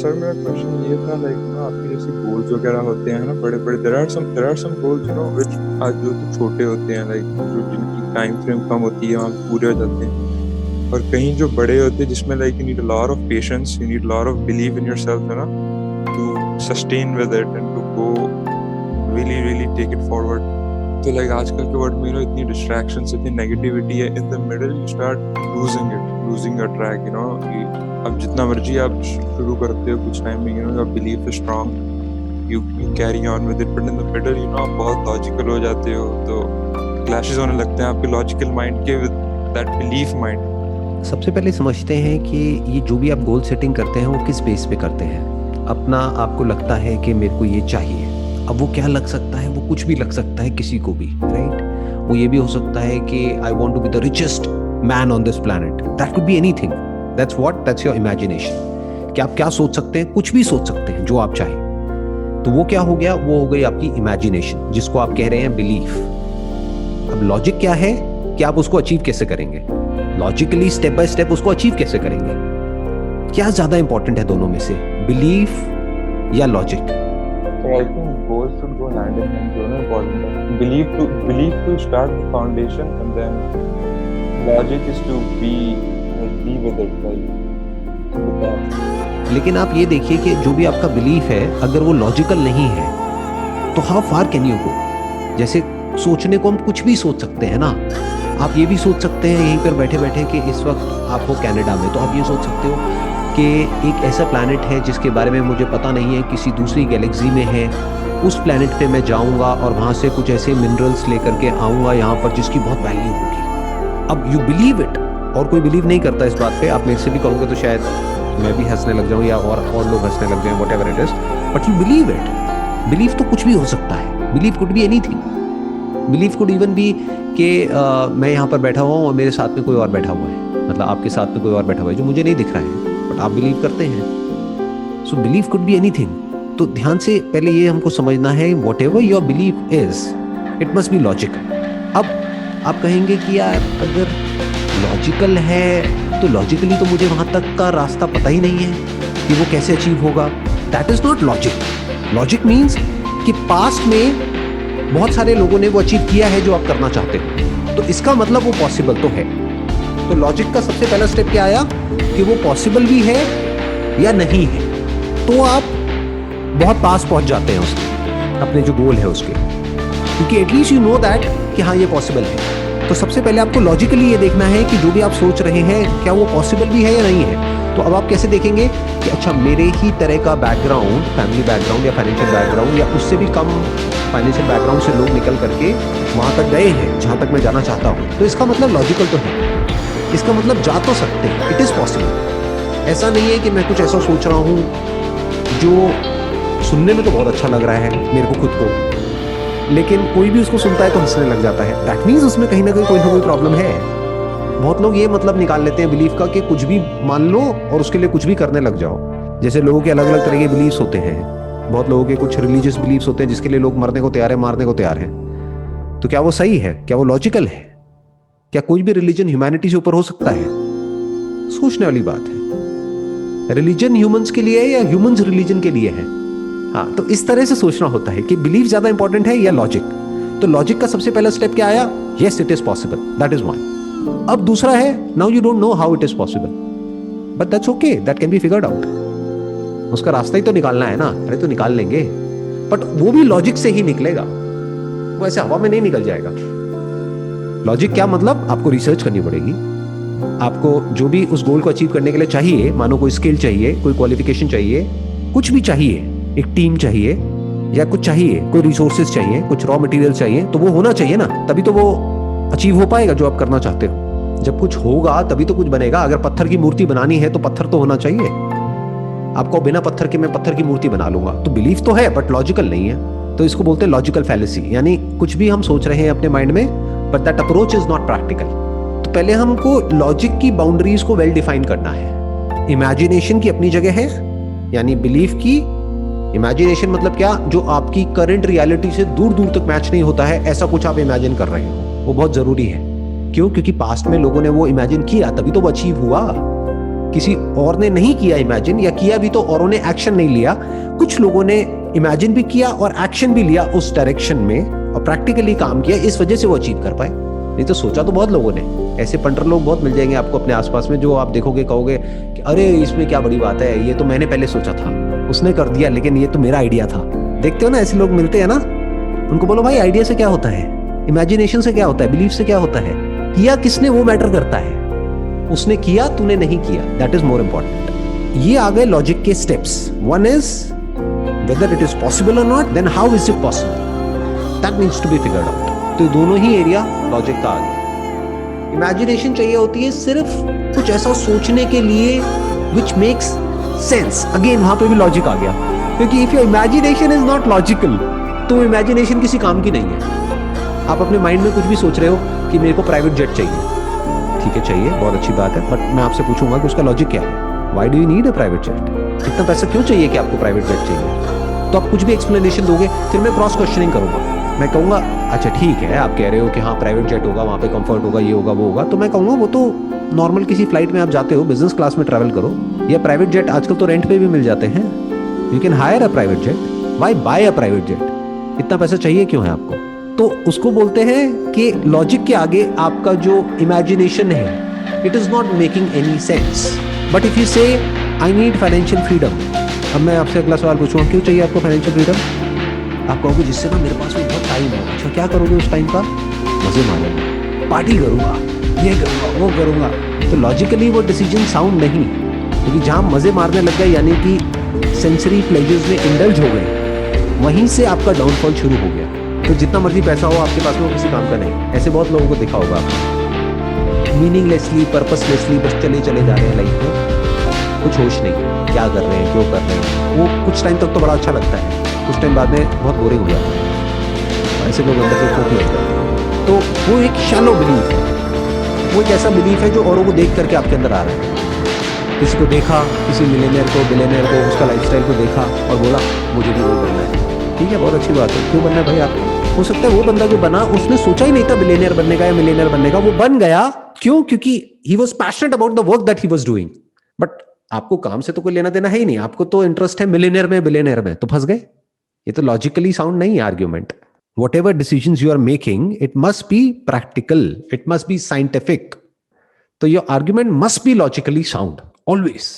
Sir मेरा question ये था लाइक ना आपके जैसे गोल्स वगैरह होते हैं ना बड़े बड़े there are some goals you know which आज जो तो छोटे होते हैं लाइक जो जिनकी टाइम फ्रेम कम होती है वहाँ पे पूरे हो जाते हैं और कहीं जो बड़े होते हैं जिसमें like you need a lot of patience you need lot of believe in yourself है ना to sustain with it and to go really really take it forward तो लाइक आजकल के वर्ल्ड में यू नो इतनी डिस्ट्रैक्शंस इतनी negativity है in the middle you start losing your track you know अब जितना मर्जी आप शुरू करते हो कुछ टाइम में you know your belief is strong you carry on with it but in the middle you know आप बहुत लॉजिकल हो जाते हो तो क्लैशेस होने लगते हैं आपके लॉजिकल माइंड के विद दैट बिलीफ माइंड। सबसे पहले समझते हैं कि ये जो भी आप गोल सेटिंग करते हैं वो किस बेस पे करते हैं। अपना आपको लगता है कि मेरे को ये चाहिए, अब वो क्या लग सकता है, वो कुछ भी लग सकता है किसी को भी, राइट। वो ये भी हो सकता है कि I want to be the richest man on this planet, that could be anything, that's your imagination. कि आप क्या सोच सकते हैं, कुछ भी सोच सकते हैं जो आप चाहें। तो वो क्या हो गया, वो हो गई आपकी इमेजिनेशन, जिसको आप कह रहे हैं बिलीफ। अब लॉजिक क्या है कि आप उसको अचीव कैसे करेंगे, लॉजिकली स्टेप बाय स्टेप उसको अचीव कैसे करेंगे। क्या ज्यादा इंपॉर्टेंट है दोनों में से, बिलीफ या logic? So I think both should go hand in hand. दोनों important है. Belief to start the foundation, and then logic is to be with it, like with that. लेकिन आप ये देखिए कि जो भी आपका बिलीफ है अगर वो लॉजिकल नहीं है तो how far can you go. जैसे सोचने को हम कुछ भी सोच सकते हैं ना। आप ये भी सोच सकते हैं यहीं पर बैठे बैठे कि इस वक्त आप हो कनाडा में, तो आप ये सोच सकते हो कि एक ऐसा प्लैनेट है जिसके बारे में मुझे पता नहीं है, किसी दूसरी गैलेक्सी में है, उस प्लैनेट पे मैं जाऊंगा और वहाँ से कुछ ऐसे मिनरल्स लेकर के आऊँगा यहाँ पर जिसकी बहुत वैल्यू होगी। अब यू बिलीव इट, और कोई बिलीव नहीं करता इस बात पे। आप मेरे से भी कहोगे तो शायद मैं भी हंसने लग जाऊँ या और लोग हंसने लग जाएं, whatever it is, but you believe it. Believe तो कुछ भी हो सकता है, believe could be anything. Believe could even be कि मैं यहाँ पर बैठा हुआ हूँ और मेरे साथ में कोई और बैठा हुआ है, मतलब आपके साथ में कोई और बैठा हुआ है जो मुझे नहीं दिख रहा है बट आप बिलीव करते हैं। So believe could be anything. तो ध्यान से पहले ये हमको समझना है, what ever your believe is it must be logical. अब आप कहेंगे कि यार अगर लॉजिकल है तो लॉजिकली तो मुझे वहां तक का रास्ता पता ही नहीं है कि वो कैसे अचीव होगा। That is not logic. Logic means कि पास्ट में बहुत सारे लोगों ने वो अचीव किया है जो आप करना चाहते हो, तो इसका मतलब वो पॉसिबल तो है। तो लॉजिक का सबसे पहला स्टेप क्या आया कि वो पॉसिबल भी है या नहीं है, तो आप बहुत पास पहुंच जाते हैं उसके, अपने जो गोल है उसके, क्योंकि एटलीस्ट यू नो दैट कि हाँ ये पॉसिबल है। तो सबसे पहले आपको लॉजिकली ये देखना है कि जो भी आप सोच रहे हैं क्या वो पॉसिबल भी है या नहीं है। तो अब आप कैसे देखेंगे कि अच्छा मेरे ही तरह का बैकग्राउंड, फैमिली बैकग्राउंड या फाइनेंशियल बैकग्राउंड या उससे भी कम फाइनेंशियल बैकग्राउंड से लोग निकल करके वहाँ तक गए हैं जहाँ तक मैं जाना चाहता हूँ, तो इसका मतलब लॉजिकल तो है। इसका मतलब जा तो सकते हैं, इट इज़ पॉसिबल। ऐसा नहीं है कि मैं कुछ ऐसा सोच रहा हूँ जो सुनने में तो बहुत अच्छा लग रहा है मेरे को खुद को, लेकिन कोई भी उसको सुनता है तो हंसने लग जाता है। दैट मीन्स उसमें कहीं ना कोई प्रॉब्लम है। बहुत लोग ये मतलब निकाल लेते हैं बिलीफ का कि कुछ भी मान लो और उसके लिए कुछ भी करने लग जाओ। जैसे लोगों के अलग अलग तरह के बिलीव्स होते हैं। बहुत लोगों के कुछ रिलीजियस बिलीव्स होते हैं जिसके लिए लोग मरने को तैयार है, मारने को तैयार है। तो क्या वो सही है, क्या वो लॉजिकल है? क्या कोई भी रिलीजन ह्यूमैनिटी से ऊपर हो सकता है? सोचने वाली बात है। रिलीजन ह्यूमंस के लिए है या ह्यूमंस रिलीजन के लिए है? हाँ, तो इस तरह से सोचना होता है कि बिलीफ ज्यादा इंपॉर्टेंट है या लॉजिक। तो लॉजिक का सबसे पहला स्टेप क्या आया? Yes it is possible, that is one. अब दूसरा है, now you don't know how it is possible, but that's okay, that can be figured out. उसका रास्ता ही तो निकालना है ना, अरे तो निकाल लेंगे, बट वो भी लॉजिक से ही निकलेगा, वो ऐसे हवा में नहीं निकल जाएगा। लॉजिक क्या मतलब? आपको रिसर्च करनी पड़ेगी। आपको जो भी उस गोल को अचीव करने के लिए चाहिए, मानो कोई स्किल चाहिए, कोई क्वालिफिकेशन चाहिए, कुछ भी चाहिए, एक टीम चाहिए या कुछ चाहिए, कोई रिसोर्सेज चाहिए, कुछ रॉ मटेरियल चाहिए, तो वो होना चाहिए ना, तभी तो वो अचीव हो पाएगा जो आप करना चाहते हो। जब कुछ होगा तभी तो कुछ बनेगा। अगर पत्थर की मूर्ति बनानी है तो पत्थर तो होना चाहिए। आपको बिना पत्थर के मैं पत्थर की मूर्ति बना लूंगा, तो बिलीफ तो है बट लॉजिकल नहीं है। तो इसको बोलते हैं लॉजिकल फैलेसी, यानी कुछ भी हम सोच रहे हैं अपने माइंड में but that approach is not practical. तो पहले हमको लॉजिक की बाउंड्रीज को वेल डिफाइन करना है। इमेजिनेशन की अपनी जगह है, यानी बिलीफ की। इमेजिनेशन मतलब क्या? जो आपकी करंट रियलिटी से दूर दूर तक मैच नहीं होता है, ऐसा कुछ आप इमेजिन कर रहे हो, वो बहुत जरूरी है। क्यों? क्योंकि पास्ट में लोगों ने वो इमेजिन किया, तभी तो वो अचीव हुआ। किसी और ने नहीं किया इमेजिन, या किया भी तो औरों ने एक्शन नहीं लिया। कुछ लोगों ने इमेजिन भी किया और एक्शन भी लिया उस डायरेक्शन में और प्रैक्टिकली काम किया, इस वजह से वो अचीव कर पाए। नहीं तो सोचा तो बहुत लोगों ने। ऐसे पंटर लोग बहुत मिल जाएंगे आपको अपने आसपास में, जो आप देखोगे कहोगे कि अरे इसमें क्या बड़ी बात है, ये तो मैंने पहले सोचा था, उसने कर दिया, लेकिन ये तो मेरा आइडिया था। देखते हो ना ऐसे लोग मिलते हैं ना, उनको बोलो भाई आइडिया से क्या होता है, इमेजिनेशन से क्या होता है, बिलीफ से क्या होता है, किया किसने वो मैटर करता है। उसने किया, तूने नहीं किया, दैट इज मोर इंपॉर्टेंट। ये आ गए लॉजिक के steps. One is whether it is possible और not, then how is it possible, that needs to be figured out. तो दोनों ही एरिया लॉजिक का आ गया। इमेजिनेशन चाहिए होती है सिर्फ कुछ ऐसा सोचने के लिए विच मेक्स सेंस। अगेन वहां पे भी लॉजिक आ गया, क्योंकि if your imagination is not logical तो इमेजिनेशन किसी काम की नहीं है। आप अपने माइंड में कुछ भी सोच रहे हो कि मेरे को प्राइवेट जेट चाहिए, ठीक है चाहिए, बहुत अच्छी बात है, बट मैं आपसे पूछूंगा कि उसका लॉजिक क्या है। Why do you need a private jet? इतना पैसा क्यों चाहिए कि आपको प्राइवेट जेट चाहिए? तो आप कुछ भी एक्सप्लेनेशन दोगे, फिर मैं क्रॉस क्वेश्चनिंग करूंगा। मैं कहूंगा अच्छा ठीक है, आप कह रहे हो कि हाँ प्राइवेट जेट होगा, वहाँ पे कंफर्ट होगा, ये होगा वो होगा, तो मैं कहूँगा वो तो नॉर्मल किसी फ्लाइट में आप जाते हो, बिजनेस क्लास में ट्रैवल करो, या प्राइवेट जेट आजकल तो रेंट पे भी मिल जाते हैं, you can hire a private jet, why buy a private jet? इतना पैसा चाहिए क्यों है आपको? तो उसको बोलते हैं कि लॉजिक के आगे आपका जो इमेजिनेशन है, it is not making any sense. But if you से आई नीड फाइनेंशियल फ्रीडम, अब मैं आपसे अगला सवाल पूछूंगा, क्यों चाहिए आपको फाइनेंशियल फ्रीडम? आप कहोगे जिससे ना मेरे पास में बहुत टाइम है। अच्छा क्या करोगे उस टाइम का? मजे मारूंगा, पार्टी करूंगा, ये करूंगा, वो करूंगा। तो लॉजिकली वो डिसीजन साउंड नहीं, क्योंकि जहां मजे मारने लग गए यानी कि सेंसरी प्लेजर्स में इंडल्ज हो गए, वहीं से आपका डाउनफॉल शुरू हो गया। तो जितना मर्जी पैसा हो आपके पास में, वो किसी काम का नहीं। ऐसे बहुत लोगों को देखा होगा आपने, मीनिंगलेसली, पर्पसलेसली बस चले चले जा रहे हैं लाइफ में, कुछ होश नहीं क्या कर रहे हैं, क्यों कर रहे हैं। वो कुछ टाइम तक तो बड़ा अच्छा लगता है, कुछ टाइम बाद में बहुत बोरिंग हो जाता है, ऐसे लोग अंदर से खोखले हो जाते हैं। तो वो एक शैलो बिलीफ है, वो एक ऐसा बिलीफ है जो औरों को देख करके आपके अंदर आ रहा है। किसी को देखा, किसी मिलियनेयर को, बिलियनेयर को, उसका लाइफस्टाइल को देखा और बोला मुझे भी वो बनना है। ठीक है, बहुत अच्छी बात है, क्यों बनना है भाई आपको? हो सकता है वो बंदा जो बना उसने सोचा ही नहीं था बिलियनेयर बनने का या मिलियनेयर बनने का, वो बन गया। क्यों? क्योंकि he was passionate about the work that he was doing. But आपको काम से तो कोई लेना देना है ही नहीं, आपको तो इंटरेस्ट है मिलियनेयर में, बिलियनेयर में, तो फंस गए। ये तो लॉजिकली साउंड नहीं है argument. Whatever decisions you are making, it must be practical, it must be scientific. So your argument must be logically sound, always.